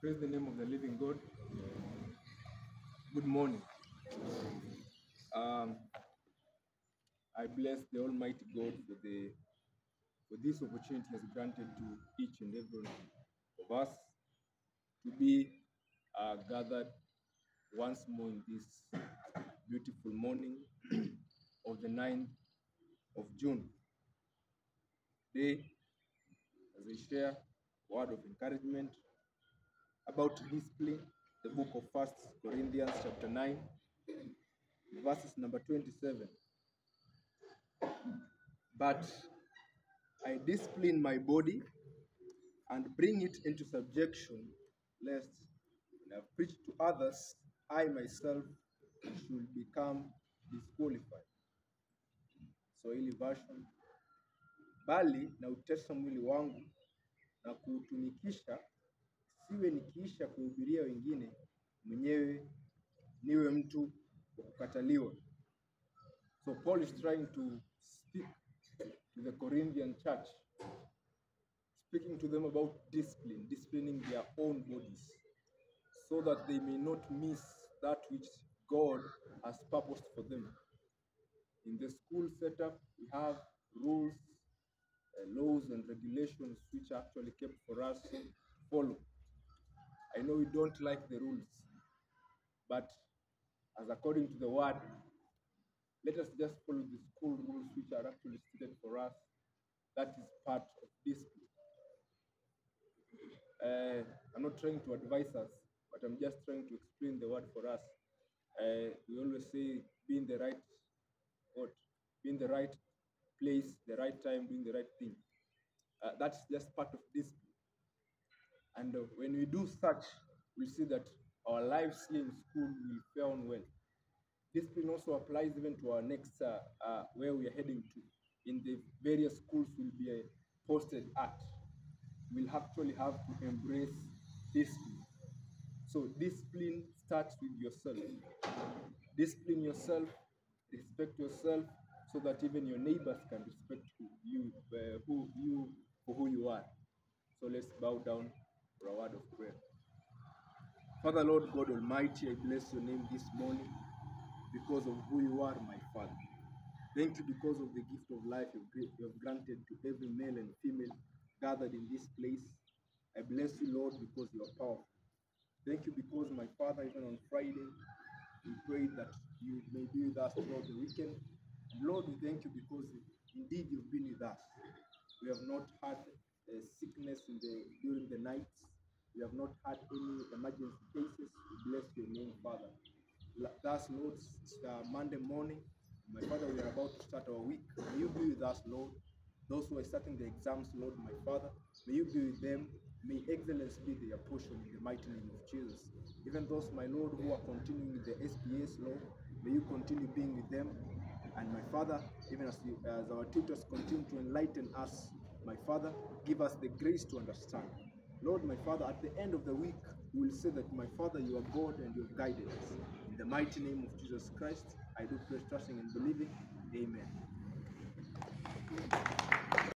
Praise the name of the living God. Good morning. I bless the Almighty God for this opportunity He has granted to each and every one of us to be gathered once more in this beautiful morning of the 9th of June. Today, as I share a word of encouragement about discipline, the book of 1 Corinthians chapter 9, verses number 27. But I discipline my body and bring it into subjection, lest when I preach to others, I myself should become disqualified. Swahili version. Bali na utesa mwili wangu na kuutumikisha, siwe nikiisha kuhubiria wengine, mwenyewe niwe mtu wa kukataliwa. So Paul is trying to speak to the Corinthian church, speaking to them about discipline, disciplining their own bodies, so that they may not miss that which God has purposed for them. In the school setup, we have rules, laws, and regulations which are actually kept for us to follow. I know we don't like the rules, but as according to the word, let us just follow the school rules which are actually stated for us. That is part of discipline. I'm not trying to advise us, but I'm just trying to explain the word for us. We always say, be in the right spot, be in the right place, the right time, doing the right thing. That's just part of discipline. And when we do such, we see that our lives here in school will fare on well. Discipline also applies even to our next, where we are heading to. In the various schools we'll be posted at. We'll actually have to embrace discipline. So discipline starts with yourself. Discipline yourself, respect yourself, so that even your neighbors can respect you for who you are. So let's bow down for a word of prayer. Father, Lord God Almighty, I bless your name this morning because of who you are, my Father. Thank you because of the gift of life you have granted to every male and female gathered in this place. I bless you, Lord, because you are powerful. Thank you because, my Father, even on Friday, we pray that you may be with us throughout the weekend. And Lord, we thank you because indeed you've been with us. We have not had sickness during the nights. We have not had any emergency cases. We bless your name, Father. Thus, Lord, it's Monday morning. My Father, we are about to start our week. May you be with us, Lord. Those who are starting the exams, Lord, my Father, may you be with them. May excellence be their portion in the mighty name of Jesus. Even those, my Lord, who are continuing with the SPS, Lord, may you continue being with them. And my Father, even as our tutors continue to enlighten us, my Father, give us the grace to understand. Lord, my Father, at the end of the week, we will say that, my Father, you are God and you have guided us. In the mighty name of Jesus Christ, I do pray, trusting and believing. Amen.